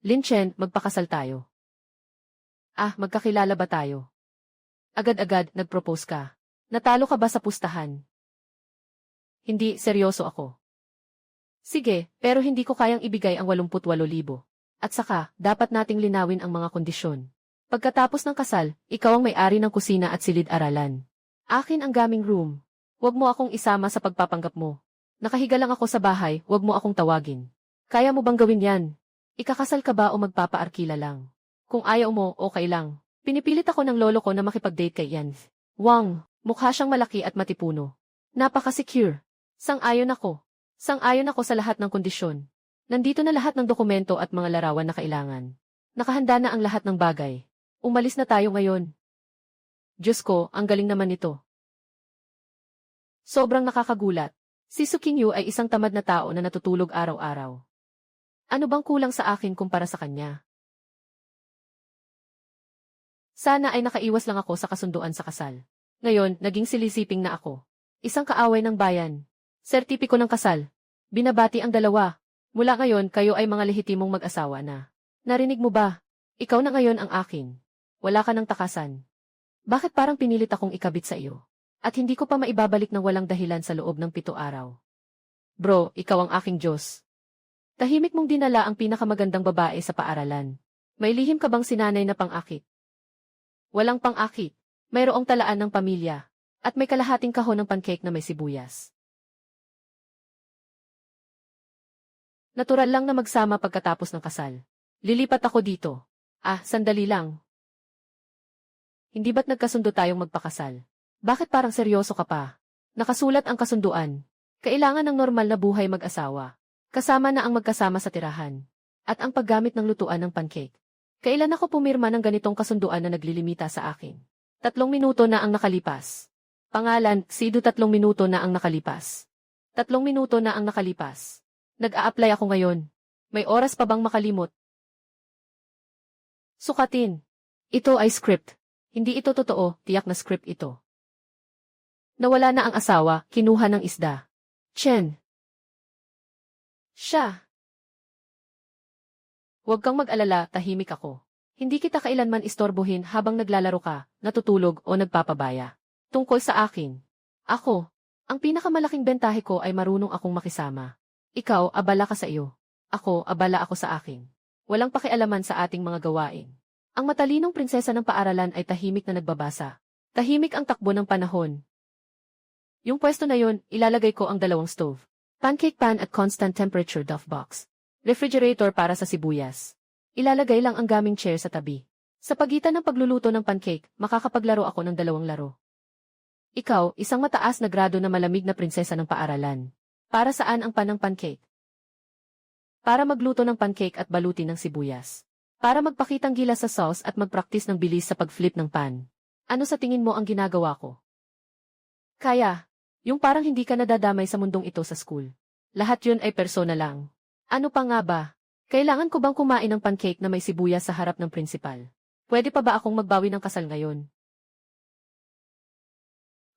Lin Chen, magpakasal tayo. Ah, magkakilala ba tayo? Agad-agad, nag-propose ka. Natalo ka ba sa pustahan? Hindi, seryoso ako. Sige, pero hindi ko kayang ibigay ang 88,000. At saka, dapat nating linawin ang mga kondisyon. Pagkatapos ng kasal, ikaw ang may-ari ng kusina at silid-aralan. Akin ang gaming room. Huwag mo akong isama sa pagpapanggap mo. Nakahiga lang ako sa bahay, huwag mo akong tawagin. Kaya mo bang gawin yan? Ikakasal ka ba o magpapaarkila lang? Kung ayaw mo, okay lang. Pinipilit ako ng lolo ko na makipag-date kay Yan. Wang, mukha siyang malaki at matipuno. Napaka-secure. Sang-ayon ako. Sang-ayon ako sa lahat ng kondisyon. Nandito na lahat ng dokumento at mga larawan na kailangan. Nakahanda na ang lahat ng bagay. Umalis na tayo ngayon. Diyos ko, ang galing naman nito. Sobrang nakakagulat. Si Sukinyu ay isang tamad na tao na natutulog araw-araw. Ano bang kulang sa akin kumpara sa kanya? Sana ay nakaiwas lang ako sa kasunduan sa kasal. Ngayon, naging silisiping na ako. Isang kaaway ng bayan. Sertipiko ng kasal. Binabati ang dalawa. Mula ngayon, kayo ay mga lehitimong mag-asawa na. Narinig mo ba? Ikaw na ngayon ang akin. Wala ka ng takasan. Bakit parang pinilit akong ikabit sa iyo? At hindi ko pa maibabalik ng walang dahilan sa loob ng 7 araw. Bro, ikaw ang aking Diyos. Tahimik mong dinala ang pinakamagandang babae sa paaralan. May lihim ka bang sinanay na pang-akit? Walang pang-akit. Mayroong talaan ng pamilya. At may kalahating kahon ng pancake na may sibuyas. Natural lang na magsama pagkatapos ng kasal. Lilipat ako dito. Ah, sandali lang. Hindi ba't nagkasundo tayong magpakasal? Bakit parang seryoso ka pa? Nakasulat ang kasunduan. Kailangan ng normal na buhay mag-asawa. Kasama na ang magkasama sa tirahan. At ang paggamit ng lutuan ng pancake. Kailan ako pumirma ng ganitong kasunduan na naglilimita sa akin? 3 minuto na ang nakalipas. Pangalan, Sidu 3 minuto na ang nakalipas. 3 minuto na ang nakalipas. Nag-a-apply ako ngayon. May oras pa bang makalimot? Sukatin. Ito ay script. Hindi ito totoo, tiyak na script ito. Nawala na ang asawa, kinuha ng isda. Chen. Siya. Huwag kang mag-alala, tahimik ako. Hindi kita kailanman istorbohin habang naglalaro ka, natutulog o nagpapabaya. Tungkol sa akin. Ako. Ang pinakamalaking bentahe ko ay marunong akong makisama. Ikaw, abala ka sa iyo. Ako, abala ako sa akin. Walang pakialaman sa ating mga gawain. Ang matalinong prinsesa ng paaralan ay tahimik na nagbabasa. Tahimik ang takbo ng panahon. Yung pwesto na yon, ilalagay ko ang 2 stove. Pancake pan at constant temperature duff box. Refrigerator para sa sibuyas. Ilalagay lang ang gaming chair sa tabi. Sa pagitan ng pagluluto ng pancake, makakapaglaro ako ng 2 laro. Ikaw, isang mataas na grado na malamig na prinsesa ng paaralan. Para saan ang pan ng pancake? Para magluto ng pancake at balutin ng sibuyas. Para magpakitang gilas sa sauce at magpraktis ng bilis sa pag-flip ng pan. Ano sa tingin mo ang ginagawa ko? Kaya, yung parang hindi ka nadadamay sa mundong ito sa school. Lahat yun ay persona lang. Ano pa nga ba? Kailangan ko bang kumain ng pancake na may sibuyas sa harap ng principal? Pwede pa ba akong magbawi ng kasal ngayon?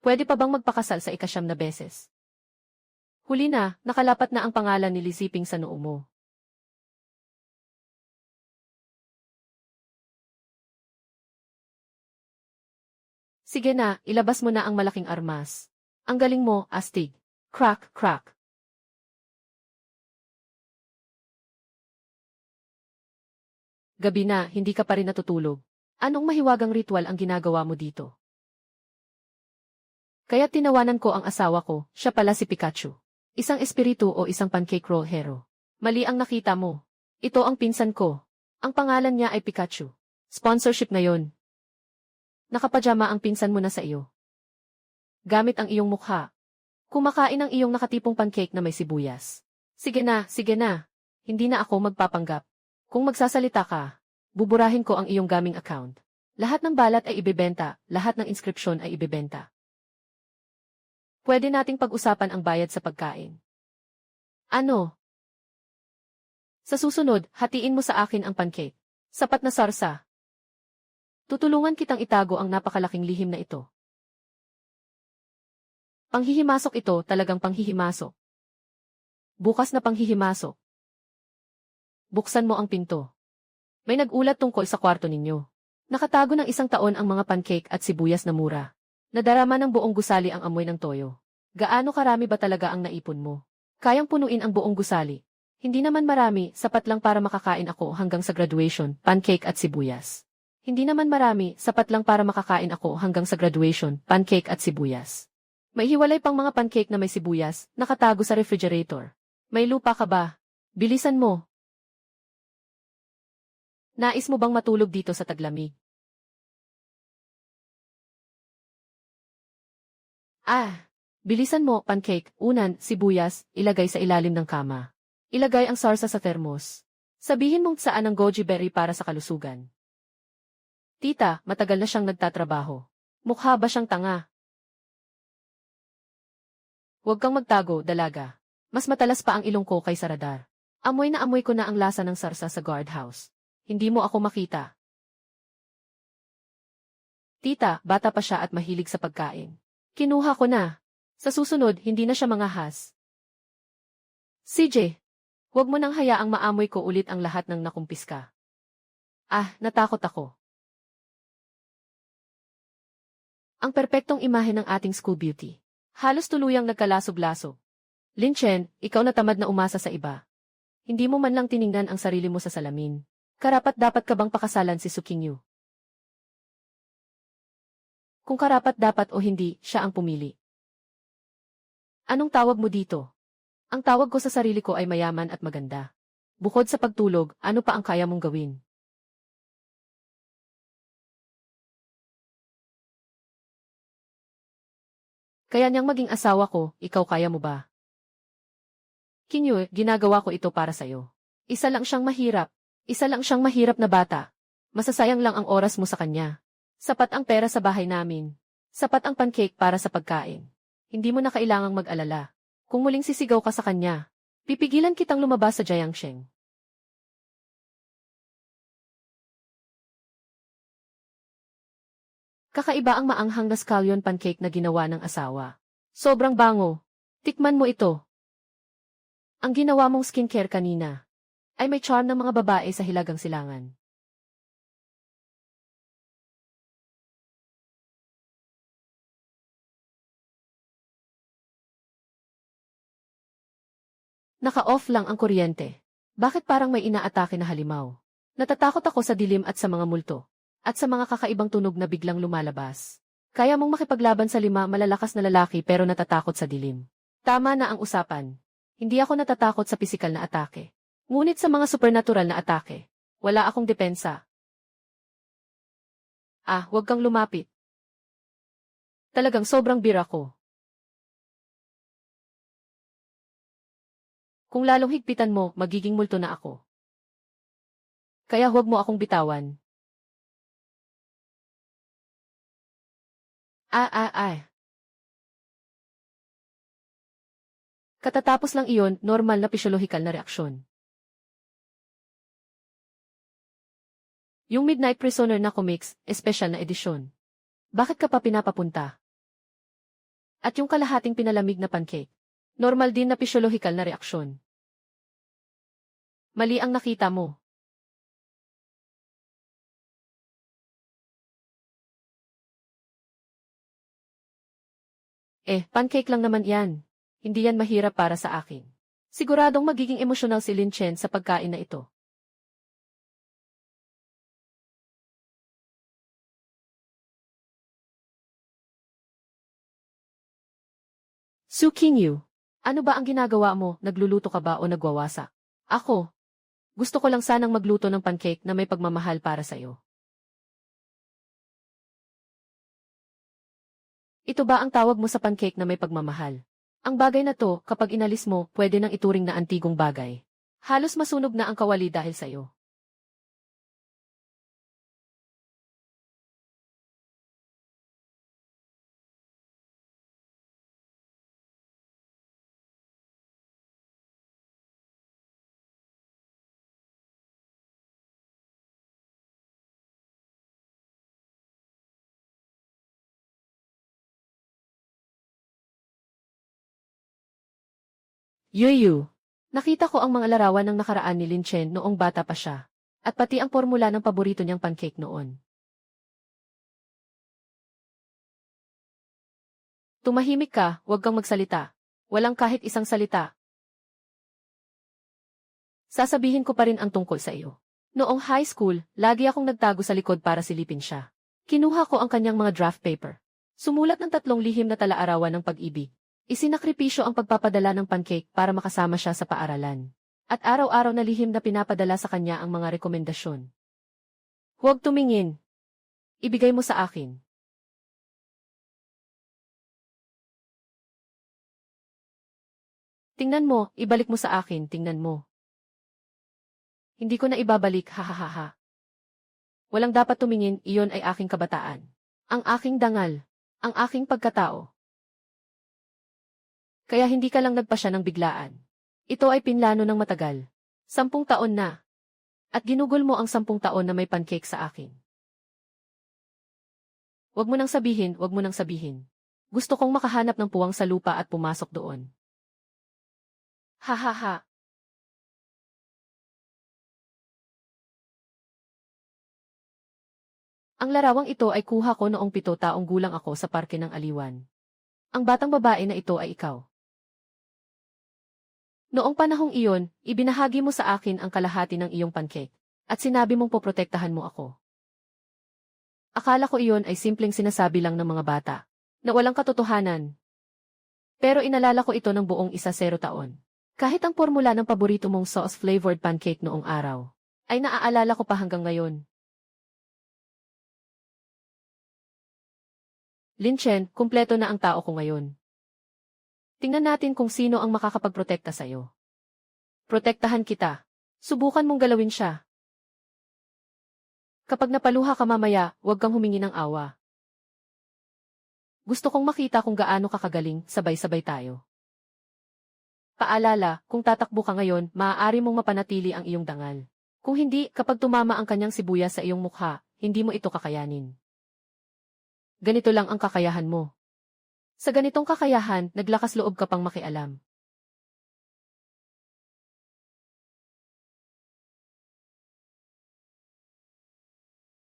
Pwede pa bang magpakasal sa 9 na beses? Huli na, nakalapat na ang pangalan ni Lisiping sa noo mo. Sige na, ilabas mo na ang malaking armas. Ang galing mo, astig. Crack, crack. Gabi na, hindi ka pa rin natutulog. Anong mahiwagang ritual ang ginagawa mo dito? Kaya tinawanan ko ang asawa ko, siya pala si Pikachu. Isang espiritu o isang pancake roll hero. Mali ang nakita mo. Ito ang pinsan ko. Ang pangalan niya ay Pikachu. Sponsorship ngayon. Nakapajama ang pinsan mo na sa iyo. Gamit ang iyong mukha. Kumakain ang iyong nakatipong pancake na may sibuyas. Sige na, sige na. Hindi na ako magpapanggap. Kung magsasalita ka, buburahin ko ang iyong gaming account. Lahat ng balat ay ibebenta, lahat ng inskripsyon ay ibebenta. Pwede nating pag-usapan ang bayad sa pagkain. Ano? Sa susunod, hatiin mo sa akin ang pancake. Sapat na sarsa. Tutulungan kitang itago ang napakalaking lihim na ito. Panghihimasok ito, talagang panghihimasok. Bukas na panghihimasok. Buksan mo ang pinto. May nag-ulat tungkol sa kwarto ninyo. Nakatago ng 1 taon ang mga pancake at sibuyas na mura. Nadarama ng buong gusali ang amoy ng toyo. Gaano karami ba talaga ang naipon mo? Kayang punuin ang buong gusali. Hindi naman marami, sapat lang para makakain ako hanggang sa graduation, pancake at sibuyas. Hindi naman marami, sapat lang para makakain ako hanggang sa graduation, pancake at sibuyas. May hiwalay pang mga pancake na may sibuyas, nakatago sa refrigerator. May lupa ka ba? Bilisan mo. Nais mo bang matulog dito sa taglamig? Bilisan mo, pancake, unan, sibuyas, ilagay sa ilalim ng kama. Ilagay ang sarsa sa thermos. Sabihin mong saan ang goji berry para sa kalusugan. Tita, matagal na siyang nagtatrabaho. Mukha ba siyang tanga? Huwag kang magtago, dalaga. Mas matalas pa ang ilong ko kaysa radar. Amoy na amoy ko na ang lasa ng sarsa sa guardhouse. Hindi mo ako makita. Tita, bata pa siya at mahilig sa pagkain. Kinuha ko na. Sa susunod, hindi na siya mangahas. CJ, huwag mo nang hayaang maamoy ko ulit ang lahat ng nakumpis ka. Natakot ako. Ang perpektong imahe ng ating school beauty. Halos tuluyang nagkalasog-lasog. Lin Chen, ikaw na tamad na umasa sa iba. Hindi mo man lang tiningnan ang sarili mo sa salamin. Karapat-dapat ka bang pakasalan si Sukingyu? Kung karapat-dapat o hindi, siya ang pumili. Anong tawag mo dito? Ang tawag ko sa sarili ko ay mayaman at maganda. Bukod sa pagtulog, ano pa ang kaya mong gawin? Kaya niyang maging asawa ko, ikaw kaya mo ba? Kinyo, ginagawa ko ito para sa'yo. Isa lang siyang mahirap na bata. Masasayang lang ang oras mo sa kanya. Sapat ang pera sa bahay namin. Sapat ang pancake para sa pagkain. Hindi mo na kailangang mag-alala. Kung muling sisigaw ka sa kanya, pipigilan kitang lumabas sa Jiangsheng. Kakaiba ang maanghang na scallion pancake na ginawa ng asawa. Sobrang bango. Tikman mo ito. Ang ginawa mong skincare kanina ay may charm ng mga babae sa Hilagang Silangan. Naka-off lang ang kuryente. Bakit parang may inaatake na halimaw? Natatakot ako sa dilim at sa mga multo. At sa mga kakaibang tunog na biglang lumalabas. Kaya mong makipaglaban sa 5 malalakas na lalaki pero natatakot sa dilim. Tama na ang usapan. Hindi ako natatakot sa pisikal na atake. Ngunit sa mga supernatural na atake, wala akong depensa. Huwag kang lumapit. Talagang sobrang bira ko. Kung lalong higpitan mo, magiging multo na ako. Kaya huwag mo akong bitawan. Katatapos lang iyon, normal na pisyolohikal na reaksyon. Yung Midnight Prisoner na comics, espesyal na edisyon. Bakit ka pa pinapapunta? At yung kalahating pinalamig na pancake. Normal din na pisyolohikal na reaksyon. Mali ang nakita mo. Pancake lang naman yan. Hindi yan mahirap para sa akin. Siguradong magiging emosyonal si Lin Chen sa pagkain na ito. Su Qingyu, ano ba ang ginagawa mo? Nagluluto ka ba o nagwawasak? Ako. Gusto ko lang sanang magluto ng pancake na may pagmamahal para sa'yo. Ito ba ang tawag mo sa pancake na may pagmamahal? Ang bagay na to, kapag inalis mo, pwede nang ituring na antigong bagay. Halos masunog na ang kawali dahil sa'yo. Yuyu. Nakita ko ang mga larawan ng nakaraan ni Lin Chen noong bata pa siya. At pati ang formula ng paborito niyang pancake noon. Tumahimik ka, huwag kang magsalita. Walang kahit isang salita. Sasabihin ko pa rin ang tungkol sa iyo. Noong high school, lagi akong nagtago sa likod para silipin siya. Kinuha ko ang kanyang mga draft paper. Sumulat ng 3 lihim na tala-arawan ng pag-ibig. Isinakripisyo ang pagpapadala ng pancake para makasama siya sa paaralan. At araw-araw na lihim na pinapadala sa kanya ang mga rekomendasyon. Huwag tumingin. Ibigay mo sa akin. Tingnan mo, ibalik mo sa akin, tingnan mo. Hindi ko na ibabalik, hahaha. Walang dapat tumingin, iyon ay aking kabataan. Ang aking dangal. Ang aking pagkatao. Kaya hindi ka lang nagpasya ng biglaan. Ito ay pinlano ng matagal. 10 taon na. At ginugol mo ang 10 taon na may pancake sa akin. Huwag mo nang sabihin, huwag mo nang sabihin. Gusto kong makahanap ng puwang sa lupa at pumasok doon. Hahaha. Ang larawang ito ay kuha ko noong 7 taong gulang ako sa parke ng Aliwan. Ang batang babae na ito ay ikaw. Noong panahong iyon, ibinahagi mo sa akin ang kalahati ng iyong pancake, at sinabi mong poprotektahan mo ako. Akala ko iyon ay simpleng sinasabi lang ng mga bata, na walang katotohanan. Pero inalala ko ito ng buong 10 taon. Kahit ang formula ng paborito mong sauce-flavored pancake noong araw, ay naaalala ko pa hanggang ngayon. Lin Chen, kumpleto na ang tao ko ngayon. Tingnan natin kung sino ang makakapagprotekta sa'yo. Protektahan kita. Subukan mong galawin siya. Kapag napaluha ka mamaya, huwag kang humingi ng awa. Gusto kong makita kung gaano ka kagaling, sabay-sabay tayo. Paalala, kung tatakbo ka ngayon, maaari mong mapanatili ang iyong dangal. Kung hindi, kapag tumama ang kanyang sibuyas sa iyong mukha, hindi mo ito kakayanin. Ganito lang ang kakayahan mo. Sa ganitong kakayahan, naglakas loob ka pang makialam.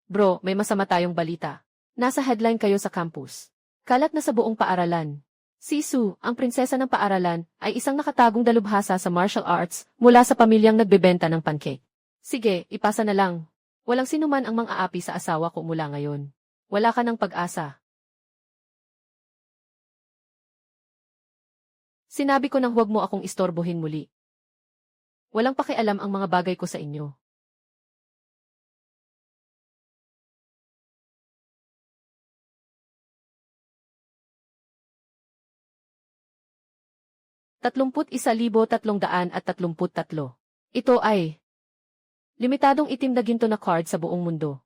Bro, may masama tayong balita. Nasa headline kayo sa campus. Kalat na sa buong paaralan. Si Sue, ang prinsesa ng paaralan, ay isang nakatagong dalubhasa sa martial arts mula sa pamilyang nagbebenta ng pancake. Sige, ipasa na lang. Walang sinuman ang mang-aapi sa asawa ko mula ngayon. Wala ka ng pag-asa. Sinabi ko nang huwag mo akong istorbohin muli. Walang pakialam ang mga bagay ko sa inyo. ₱31,333. Ito ay limitadong itim na ginto na card sa buong mundo.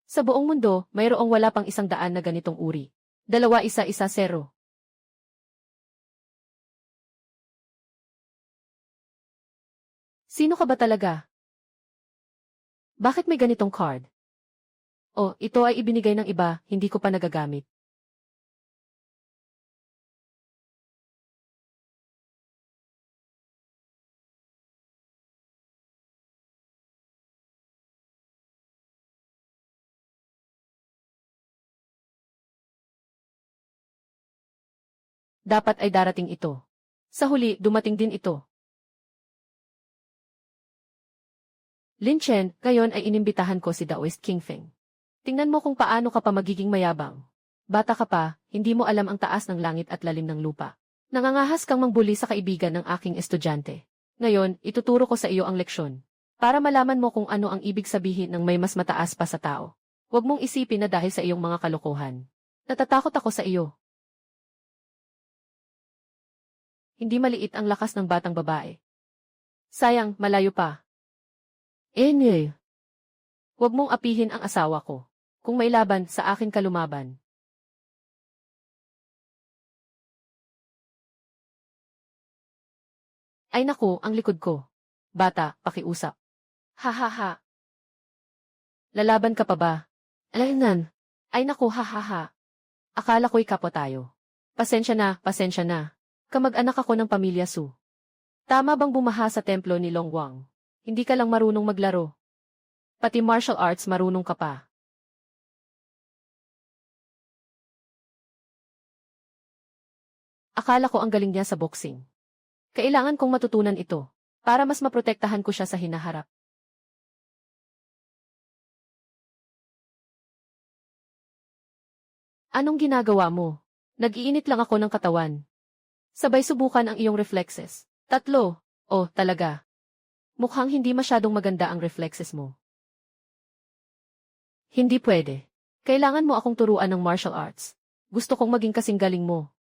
Sa buong mundo, mayroong wala pang 100 na ganitong uri. 2-1-1-0. Sino ka ba talaga? Bakit may ganitong card? Oh, ito ay ibinigay ng iba, hindi ko pa nagagamit. Dapat ay darating ito. Sa huli, dumating din ito. Lin Chen, ngayon ay inimbitahan ko si Daoist King Feng. Tingnan mo kung paano ka pa magiging mayabang. Bata ka pa, hindi mo alam ang taas ng langit at lalim ng lupa. Nangangahas kang mangbuli sa kaibigan ng aking estudyante. Ngayon, ituturo ko sa iyo ang leksyon. Para malaman mo kung ano ang ibig sabihin ng may mas mataas pa sa tao. Huwag mong isipin na dahil sa iyong mga kalokohan. Natatakot ako sa iyo. Hindi maliit ang lakas ng batang babae. Sayang, malayo pa. Anyway, huwag mong apihin ang asawa ko. Kung may laban, sa akin ka lumaban. Ay naku, ang likod ko. Bata, pakiusap. Ha ha ha. Lalaban ka pa ba? Alainan. Ay naku, ha ha ha. Akala ko'y kapwa tayo. Pasensya na, pasensya na. Kamag-anak ako ng pamilya Su. Tama bang bumaha sa templo ni Long Wang? Hindi ka lang marunong maglaro. Pati martial arts marunong ka pa. Akala ko ang galing niya sa boxing. Kailangan kong matutunan ito, para mas maprotektahan ko siya sa hinaharap. Anong ginagawa mo? Nag-iinit lang ako ng katawan. Sabay subukan ang iyong reflexes. 3. Oh, talaga. Mukhang hindi masyadong maganda ang reflexes mo. Hindi pwede. Kailangan mo akong turuan ng martial arts. Gusto kong maging kasing galing mo.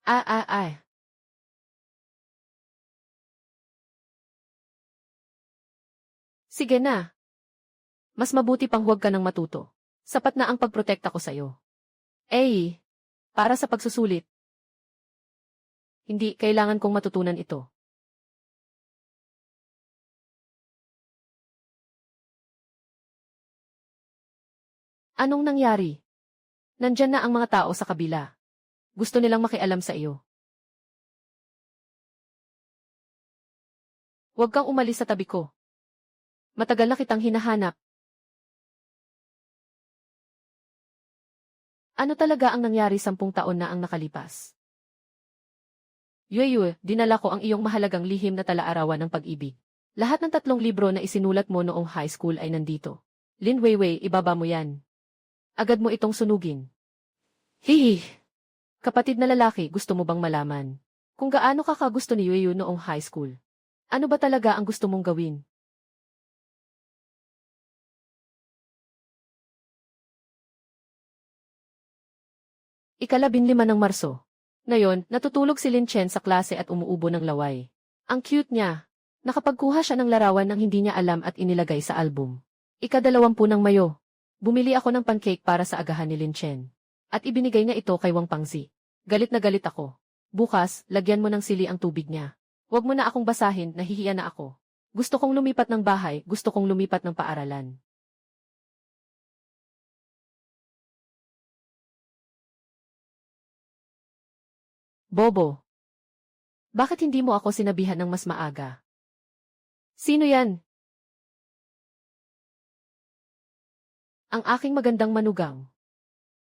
Ah. Sige na. Mas mabuti pang huwag ka nang matuto. Sapat na ang pagprotekta ko sa'yo. Para sa pagsusulit. Hindi, kailangan kong matutunan ito. Anong nangyari? Nandyan na ang mga tao sa kabila. Gusto nilang makialam sa iyo. Huwag kang umalis sa tabi ko. Matagal na kitang hinahanap. Ano talaga ang nangyari 10 taon na ang nakalipas? Yue, dinala ko ang iyong mahalagang lihim na talaarawan ng pag-ibig. Lahat ng 3 libro na isinulat mo noong high school ay nandito. Lin Weiwei, ibaba mo yan. Agad mo itong sunugin. Hihi! Kapatid na lalaki, gusto mo bang malaman kung gaano ka kagusto ni Yue noong high school? Ano ba talaga ang gusto mong gawin? Ika-15 ng Marso. Ngayon, natutulog si Lin Chen sa klase at umuubo ng laway. Ang cute niya. Nakapagkuha siya ng larawan ng hindi niya alam at inilagay sa album. Ika-20 ng Mayo. Bumili ako ng pancake para sa agahan ni Lin Chen. At ibinigay niya ito kay Wang Pangzi. Galit na galit ako. Bukas, lagyan mo ng sili ang tubig niya. Huwag mo na akong basahin, nahihiya na ako. Gusto kong lumipat ng bahay, gusto kong lumipat ng paaralan. Bobo. Bakit hindi mo ako sinabihan ng mas maaga? Sino yan? Ang aking magandang manugang.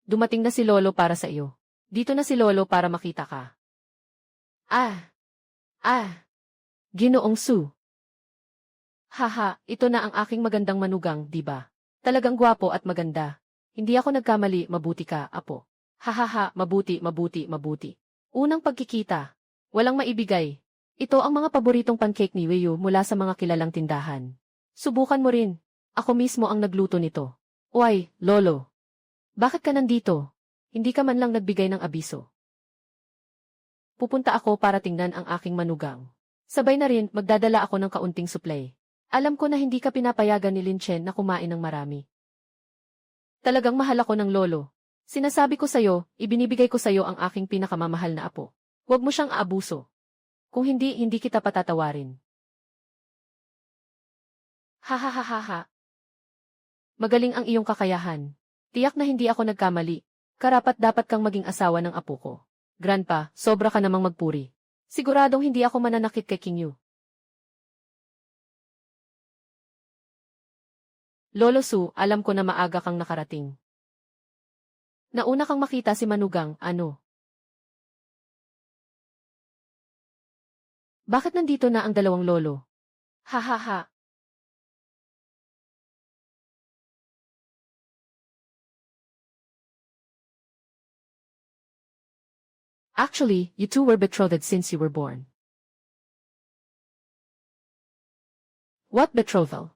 Dumating na si Lolo para sa iyo. Dito na si Lolo para makita ka. Ginoong Su. Haha, ito na ang aking magandang manugang, di ba? Talagang gwapo at maganda. Hindi ako nagkamali, mabuti ka, apo. Hahaha, mabuti. Unang pagkikita. Walang maibigay. Ito ang mga paboritong pancake ni Weiyu mula sa mga kilalang tindahan. Subukan mo rin. Ako mismo ang nagluto nito. Uy, Lolo. Bakit ka nandito? Hindi ka man lang nagbigay ng abiso. Pupunta ako para tingnan ang aking manugang. Sabay na rin, magdadala ako ng kaunting supply. Alam ko na hindi ka pinapayagan ni Lin Chen na kumain ng marami. Talagang mahal ako ng Lolo. Sinasabi ko sa'yo, ibinibigay ko sa'yo ang aking pinakamamahal na apo. Huwag mo siyang aabuso. Kung hindi, hindi kita patatawarin. Hahaha. Magaling ang iyong kakayahan. Tiyak na hindi ako nagkamali. Karapat-dapat kang maging asawa ng apo ko. Grandpa, sobra ka namang magpuri. Siguradong hindi ako mananakit kay King Yu. Lolo Su, alam ko na maaga kang nakarating. Nauna kang makita si Manugang, ano? Bakit nandito na ang dalawang lolo? Hahaha. Actually, you two were betrothed since you were born. What betrothal?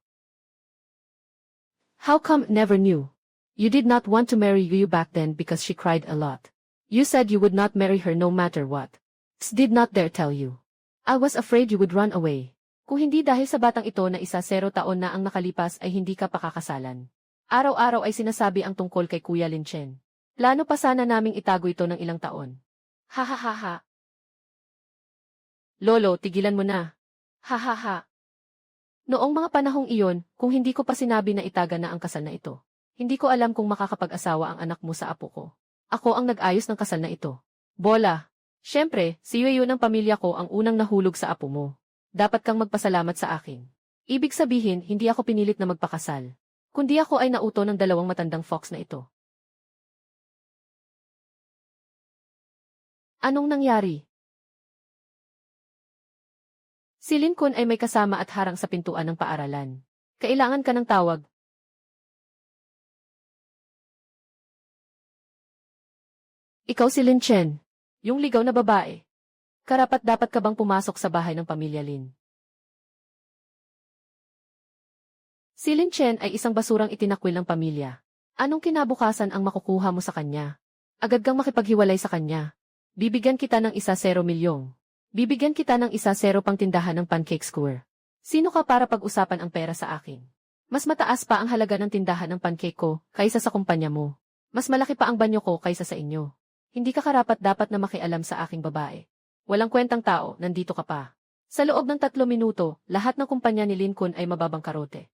How come never knew? You did not want to marry Yu back then because she cried a lot. You said you would not marry her no matter what. Did not dare tell you. I was afraid you would run away. Kung hindi dahil sa batang ito na 0 taon na ang nakalipas ay hindi ka pakakasalan. Araw-araw ay sinasabi ang tungkol kay Kuya Lin Chen. Plano pa sana naming itago ito ng ilang taon. Hahaha. Lolo, tigilan mo na. Hahaha. Noong mga panahong iyon, kung hindi ko pa sinabi na itaga na ang kasal na ito, hindi ko alam kung makakapag-asawa ang anak mo sa apo ko. Ako ang nag-ayos ng kasal na ito. Bola. Siyempre, si Yueyu ng pamilya ko ang unang nahulog sa apo mo. Dapat kang magpasalamat sa akin. Ibig sabihin, hindi ako pinilit na magpakasal. Kundi ako ay nauto ng dalawang matandang fox na ito. Anong nangyari? Si Lincoln ay may kasama at harang sa pintuan ng paaralan. Kailangan ka ng tawag. Ikaw si Lin Chen, yung ligaw na babae. Karapat-dapat ka bang pumasok sa bahay ng pamilya Lin? Si Lin Chen ay isang basurang itinakwil ng pamilya. Anong kinabukasan ang makukuha mo sa kanya? Agad kang makipaghiwalay sa kanya. Bibigyan kita ng 1-0 milyong. Bibigyan kita ng 1-0 pang tindahan ng Pancake Square. Sino ka para pag-usapan ang pera sa akin? Mas mataas pa ang halaga ng tindahan ng pancake ko kaysa sa kumpanya mo. Mas malaki pa ang banyo ko kaysa sa inyo. Hindi ka karapat-dapat na makialam sa aking babae. Walang kwentang tao, nandito ka pa. Sa loob ng 3 minuto, lahat ng kumpanya ni Lincoln ay mababangkarote.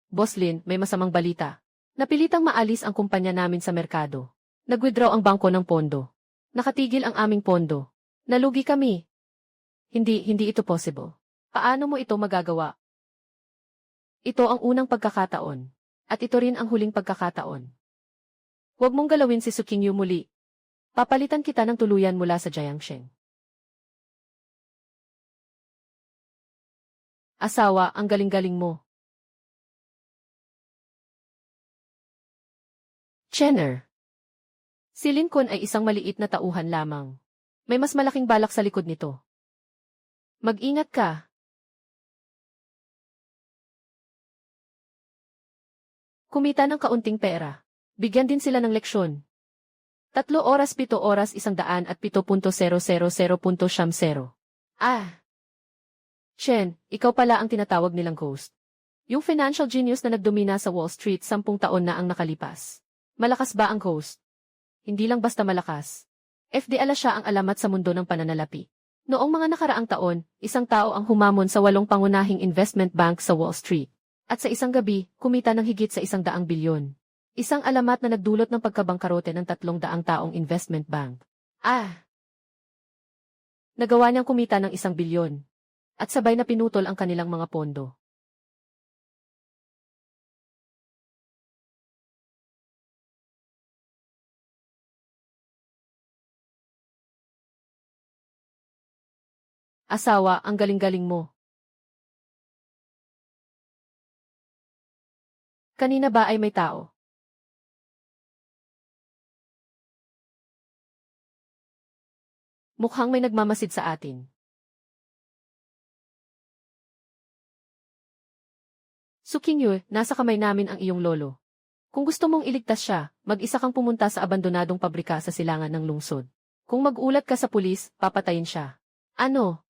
Boss Lin, may masamang balita. Napilitang maalis ang kumpanya namin sa merkado. Nag-withdraw ang bangko ng pondo. Nakatigil ang aming pondo. Nalugi kami. Hindi ito possible. Paano mo ito magagawa? Ito ang unang pagkakataon. At ito rin ang huling pagkakataon. Huwag mong galawin si Sukingyu muli. Papalitan kita ng tuluyan mula sa Jiangsheng. Asawa, ang galing-galing mo. Chenner. Si Lincoln ay isang maliit na tauhan lamang. May mas malaking balak sa likod nito. Mag-ingat ka. Kumita ng kaunting pera. Bigyan din sila ng leksyon. 3 oras 7 oras 107.000.70. Ah! Chen, ikaw pala ang tinatawag nilang ghost. Yung financial genius na nagdomina sa Wall Street 10 taon na ang nakalipas. Malakas ba ang ghost? Hindi lang basta malakas. FDL siya ang alamat sa mundo ng pananalapi. Noong mga nakaraang taon, isang tao ang humamon sa 8 pangunahing investment bank sa Wall Street. At sa isang gabi, kumita ng higit sa 100 bilyon. Isang alamat na nagdulot ng pagkabangkarote ng 300 taong investment bank. Ah! Nagawa niyang kumita ng 1 bilyon. At sabay na pinutol ang kanilang mga pondo. Asawa, ang galing-galing mo. Kanina ba ay may tao? Mukhang may nagmamasid sa atin. Sukingyu, nasa kamay namin ang iyong lolo. Kung gusto mong iligtas siya, mag-isa kang pumunta sa abandonadong pabrika sa silangan ng lungsod. Kung mag-ulat ka sa pulis, papatayin siya. Ano?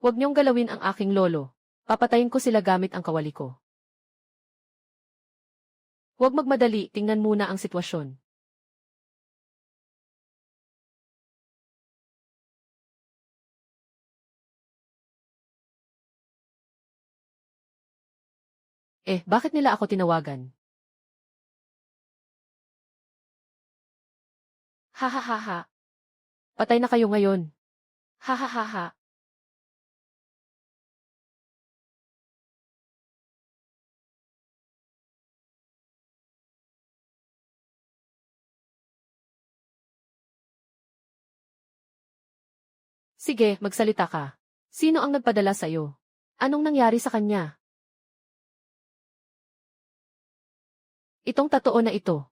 Huwag niyong galawin ang aking lolo. Papatayin ko sila gamit ang kawali ko. Huwag magmadali, tingnan muna ang sitwasyon. Bakit nila ako tinawagan? Ha ha ha ha. Patay na kayo ngayon. Ha ha ha ha. Sige, magsalita ka. Sino ang nagpadala sa'yo? Anong nangyari sa kanya? Itong totoo na ito.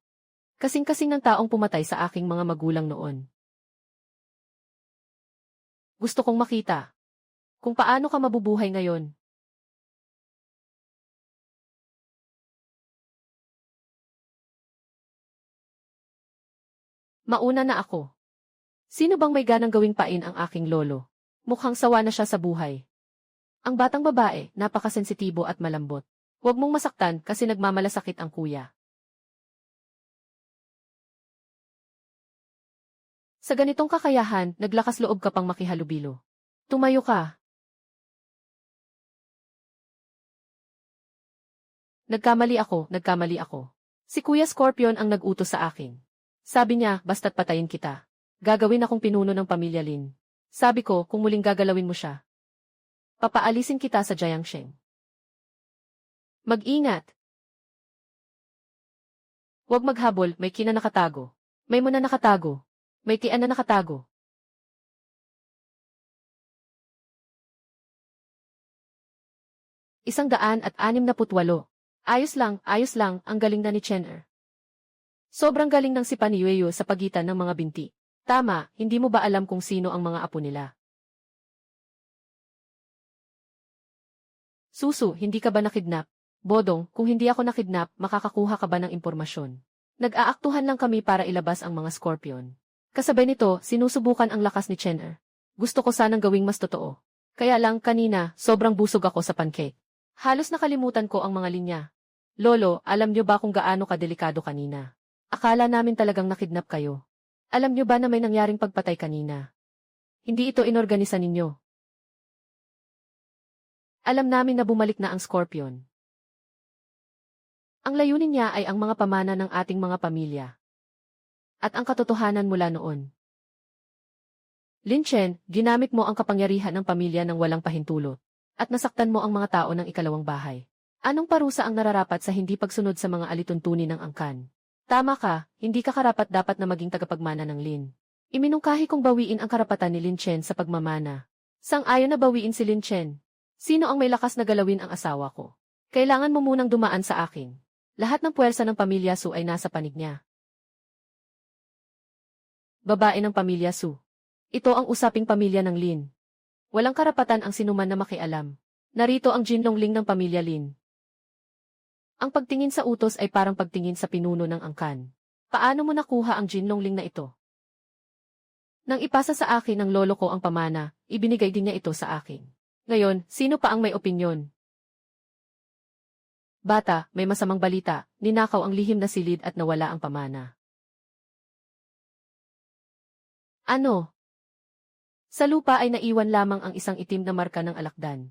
Kasing-kasing ng taong pumatay sa aking mga magulang noon. Gusto kong makita. Kung paano ka mabubuhay ngayon. Mauna na ako. Sino bang may ganang gawing pain ang aking lolo? Mukhang sawa na siya sa buhay. Ang batang babae, napakasensitibo at malambot. Huwag mong masaktan kasi nagmamalasakit ang kuya. Sa ganitong kakayahan, naglakas loob ka pang makihalubilo. Tumayo ka. Nagkamali ako. Si Kuya Scorpion ang nag-utos sa akin. Sabi niya, basta't patayin kita. Gagawin akong pinuno ng pamilya Lin. Sabi ko, kung muling gagalawin mo siya, papaalisin kita sa Jiangsheng. Mag-ingat. Huwag maghabol, may kina nakatago. May muna nakatago. May tian na nakatago. ₱168. Ayos lang, ang galing na ni Chen. Sobrang galing ng si Paniueyo sa pagitan ng mga binti. Tama, hindi mo ba alam kung sino ang mga apo nila? Susu, hindi ka ba nakidnap? Bodong, kung hindi ako nakidnap, makakakuha ka ba ng impormasyon? Nag-aaktuhan lang kami para ilabas ang mga Scorpion. Kasabay nito, sinusubukan ang lakas ni Chen. Gusto ko sanang gawing mas totoo. Kaya lang, kanina, sobrang busog ako sa pancake. Halos nakalimutan ko ang mga linya. Lolo, alam niyo ba kung gaano kadelikado kanina? Akala namin talagang nakidnap kayo. Alam niyo ba na may nangyaring pagpatay kanina? Hindi ito inorganisa ninyo. Alam namin na bumalik na ang Scorpion. Ang layunin niya ay ang mga pamana ng ating mga pamilya. At ang katotohanan mula noon. Lin Chen, ginamit mo ang kapangyarihan ng pamilya ng walang pahintulot. At nasaktan mo ang mga tao ng ikalawang bahay. Anong parusa ang nararapat sa hindi pagsunod sa mga alituntunin ng angkan? Tama ka, hindi ka karapat-dapat na maging tagapagmana ng Lin. Iminungkahi kong bawiin ang karapatan ni Lin Chen sa pagmamana. Sang-ayon na bawiin si Lin Chen. Sino ang may lakas na galawin ang asawa ko? Kailangan mo munang dumaan sa akin. Lahat ng puwersa ng pamilya Su ay nasa panig niya. Babae ng pamilya Su. Ito ang usaping pamilya ng Lin. Walang karapatan ang sinuman na makialam. Narito ang Jinlongling ng pamilya Lin. Ang pagtingin sa utos ay parang pagtingin sa pinuno ng angkan. Paano mo nakuha ang Jinlongling na ito? Nang ipasa sa akin ng lolo ko ang pamana, ibinigay din niya ito sa akin. Ngayon, sino pa ang may opinyon? Bata, may masamang balita, ninakaw ang lihim na silid at nawala ang pamana. Ano? Sa lupa ay naiwan lamang ang isang itim na marka ng alakdan.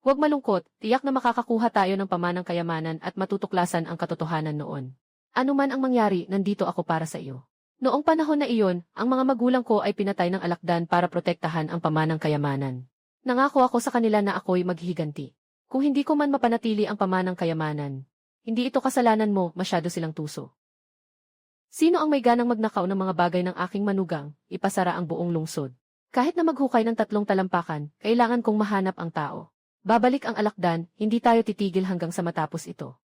Huwag malungkot, tiyak na makakakuha tayo ng pamanang kayamanan at matutuklasan ang katotohanan noon. Ano man ang mangyari, nandito ako para sa iyo. Noong panahon na iyon, ang mga magulang ko ay pinatay ng alakdan para protektahan ang pamanang kayamanan. Nangako ako sa kanila na ako'y maghihiganti. Kung hindi ko man mapanatili ang pamanang kayamanan, hindi ito kasalanan mo, masyado silang tuso. Sino ang may ganang magnakaw ng mga bagay ng aking manugang, ipasara ang buong lungsod? Kahit na maghukay ng 3 talampakan, kailangan kong mahanap ang tao. Babalik ang alakdan, hindi tayo titigil hanggang sa matapos ito.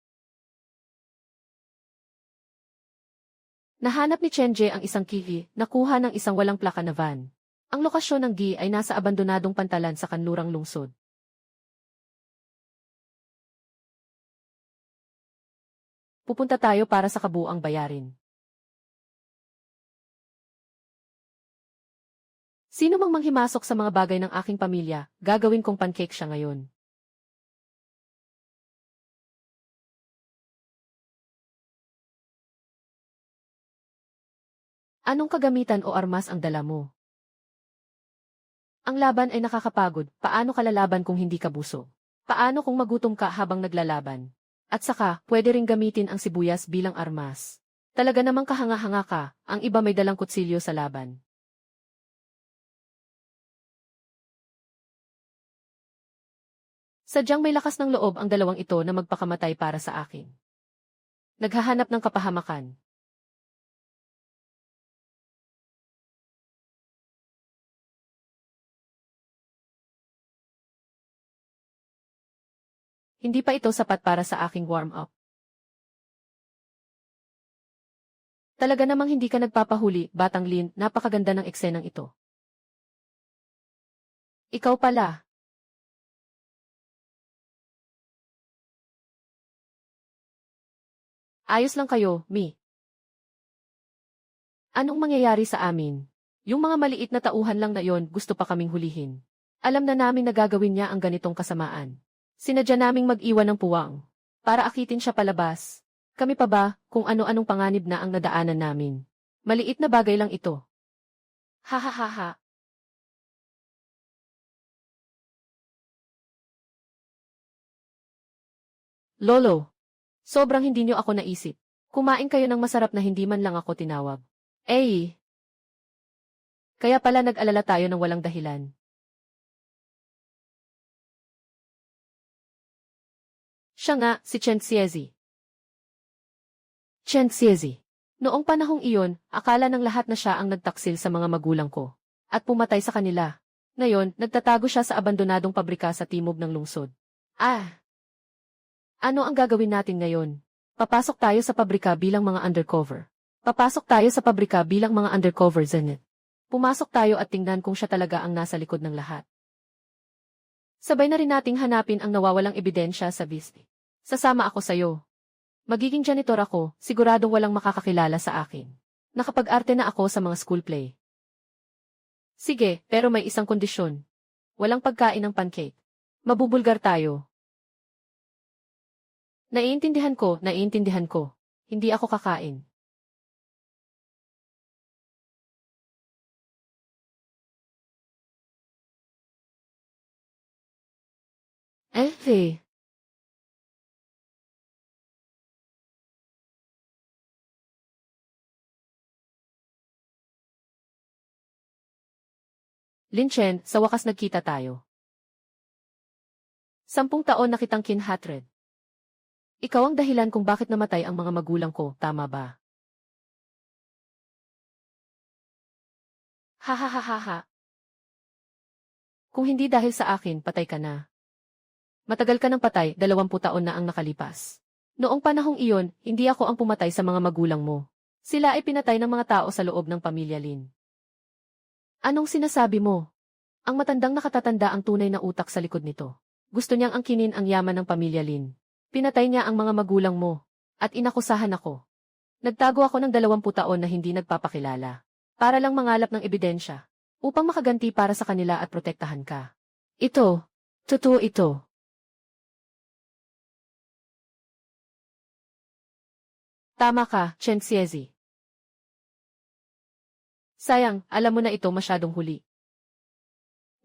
Nahanap ni Chenje ang isang kihi, nakuha ng isang walang plaka na van. Ang lokasyon ng Gi ay nasa abandonadong pantalan sa kanlurang lungsod. Pupunta tayo para sa kabuuang bayarin. Sino mang manghimasok sa mga bagay ng aking pamilya, gagawin kong pancake siya ngayon. Anong kagamitan o armas ang dala mo? Ang laban ay nakakapagod, paano ka lalaban kung hindi ka busog? Paano kung magutom ka habang naglalaban? At saka, pwede ring gamitin ang sibuyas bilang armas. Talaga namang kahanga-hanga ka, ang iba may dalang kutsilyo sa laban. Sadyang may lakas ng loob ang dalawang ito na magpakamatay para sa akin. Naghahanap ng kapahamakan. Hindi pa ito sapat para sa aking warm-up. Talaga namang hindi ka nagpapahuli, Batang Lin, napakaganda ng eksenang ito. Ikaw pala. Ayos lang kayo, Mi. Anong mangyayari sa amin? Yung mga maliit na tauhan lang na yon, gusto pa kaming hulihin. Alam na namin na gagawin niya ang ganitong kasamaan. Sinadya naming mag-iwan ng puwang. Para akitin siya palabas. Kami pa ba, kung ano-anong panganib na ang nadaanan namin. Maliit na bagay lang ito. Ha ha ha ha. Lolo. Sobrang hindi niyo ako naisip. Kumain kayo ng masarap na hindi man lang ako tinawag. Eh, kaya pala nag-alala tayo ng walang dahilan. Siya nga, si Chen Xiezi. Chen Xiezi. Noong panahong iyon, akala ng lahat na siya ang nagtaksil sa mga magulang ko. At pumatay sa kanila. Ngayon, nagtatago siya sa abandonadong pabrika sa timog ng lungsod. Ano ang gagawin natin ngayon? Papasok tayo sa pabrika bilang mga undercover. Papasok tayo sa pabrika bilang mga undercover Zenith. Pumasok tayo at tingnan kung siya talaga ang nasa likod ng lahat. Sabay na rin nating hanapin ang nawawalang ebidensya sa Visti. Sasama ako sa'yo. Magiging janitor ako, siguradong walang makakakilala sa akin. Nakapag-arte na ako sa mga school play. Sige, pero may isang kondisyon. Walang pagkain ng pancake. Mabubulgar tayo. Naiintindihan ko. Hindi ako kakain. Eh. Lin Chen, sa wakas nagkita tayo. 10 taon na kitang kinhatred. Ikaw ang dahilan kung bakit namatay ang mga magulang ko, tama ba? Ha. Kung hindi dahil sa akin, patay ka na. Matagal ka ng patay, 20 taon na ang nakalipas. Noong panahong iyon, hindi ako ang pumatay sa mga magulang mo. Sila ay pinatay ng mga tao sa loob ng pamilya Lin. Anong sinasabi mo? Ang matandang nakatatanda ang tunay na utak sa likod nito. Gusto niyang angkinin ang yaman ng pamilya Lin. Pinatay niya ang mga magulang mo. At inakusahan ako. Nagtago ako ng 20 taon na hindi nagpapakilala. Para lang mangalap ng ebidensya. Upang makaganti para sa kanila at protektahan ka. Totoo ito. Tama ka, Chen Xiezi. Sayang, alam mo na ito masyadong huli.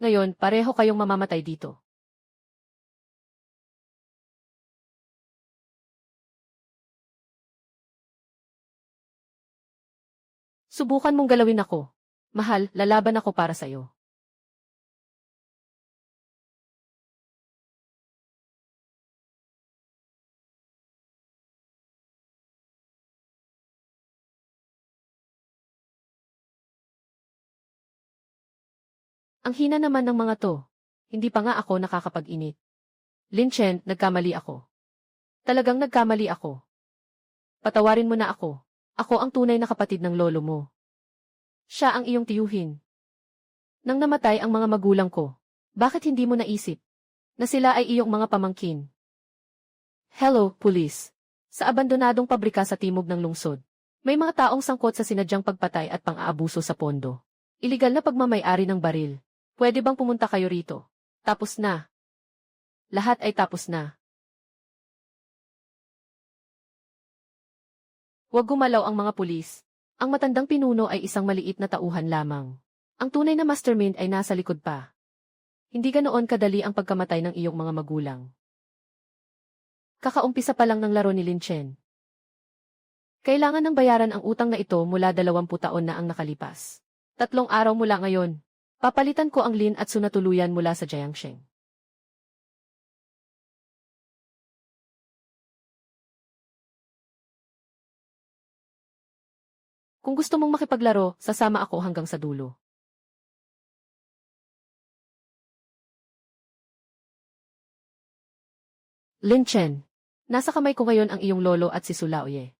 Ngayon, pareho kayong mamamatay dito. Subukan mong galawin ako. Mahal, lalaban ako para sa'yo. Ang hina naman ng mga to. Hindi pa nga ako nakakapag-init. Lin Chen, nagkamali ako. Talagang nagkamali ako. Patawarin mo na ako. Ako ang tunay na kapatid ng lolo mo. Siya ang iyong tiyuhin. Nang namatay ang mga magulang ko, bakit hindi mo naisip na sila ay iyong mga pamangkin? Hello, pulis. Sa abandonadong pabrika sa timog ng lungsod, may mga taong sangkot sa sinadyang pagpatay at pang-aabuso sa pondo. Iligal na pagmamay-ari ng baril. Pwede bang pumunta kayo rito? Tapos na. Lahat ay tapos na. Huwag gumalaw ang mga pulis. Ang matandang pinuno ay isang maliit na tauhan lamang. Ang tunay na mastermind ay nasa likod pa. Hindi ganoon kadali ang pagkamatay ng iyong mga magulang. Kakaumpisa pa lang ng laro ni Lin Chen. Kailangan ng bayaran ang utang na ito mula 20 taon na ang nakalipas. 3 araw mula ngayon. Papalitan ko ang Lin at sunatuluyan mula sa Jiangsheng. Kung gusto mong makipaglaro, sasama ako hanggang sa dulo. Lin Chen, nasa kamay ko ngayon ang iyong lolo at si Sulaoye.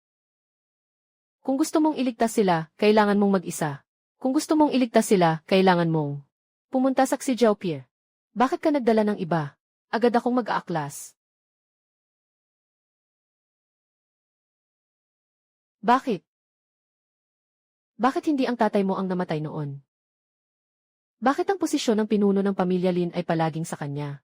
Kung gusto mong iligtas sila, kailangan mong mag-isa. Kung gusto mong iligtas sila, kailangan mong pumunta sa Xijiao Pier. Bakit ka nagdala ng iba? Agad akong mag-aaklas. Bakit? Bakit hindi ang tatay mo ang namatay noon? Bakit ang posisyon ng pinuno ng pamilya Lin ay palaging sa kanya?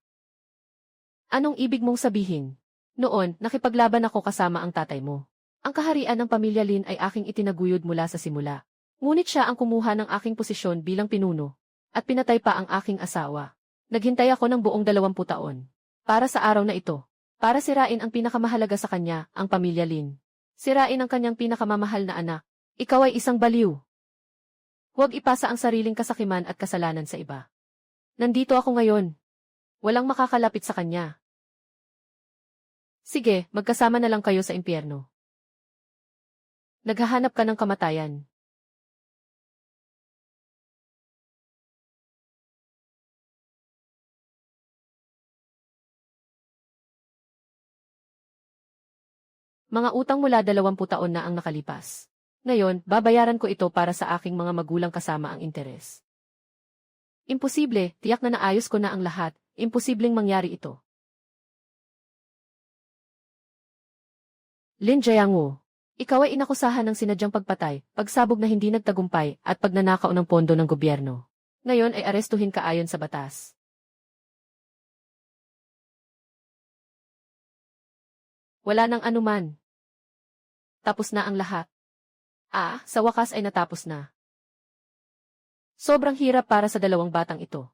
Anong ibig mong sabihin? Noon, nakipaglaban ako kasama ang tatay mo. Ang kaharian ng pamilya Lin ay aking itinaguyod mula sa simula. Ngunit siya ang kumuha ng aking posisyon bilang pinuno. At pinatay pa ang aking asawa. Naghintay ako ng buong 20 taon. Para sa araw na ito. Para sirain ang pinakamahalaga sa kanya, ang pamilya Lin. Sirain ang kanyang pinakamamahal na anak. Ikaw ay isang baliw. Huwag ipasa ang sariling kasakiman at kasalanan sa iba. Nandito ako ngayon. Walang makakalapit sa kanya. Sige, magkasama na lang kayo sa impyerno. Naghahanap ka ng kamatayan. Mga utang mula 20 taon na ang nakalipas. Ngayon, babayaran ko ito para sa aking mga magulang kasama ang interes. Imposible, tiyak na naayos ko na ang lahat, imposibleng mangyari ito. Lin Jiangwu, ikaw ay inakusahan ng sinadyang pagpatay, pagsabog na hindi nagtagumpay, at pagnanakaw ng pondo ng gobyerno. Ngayon ay arestuhin ka ayon sa batas. Wala nang anuman. Tapos na ang lahat. Sa wakas ay natapos na. Sobrang hirap para sa dalawang batang ito.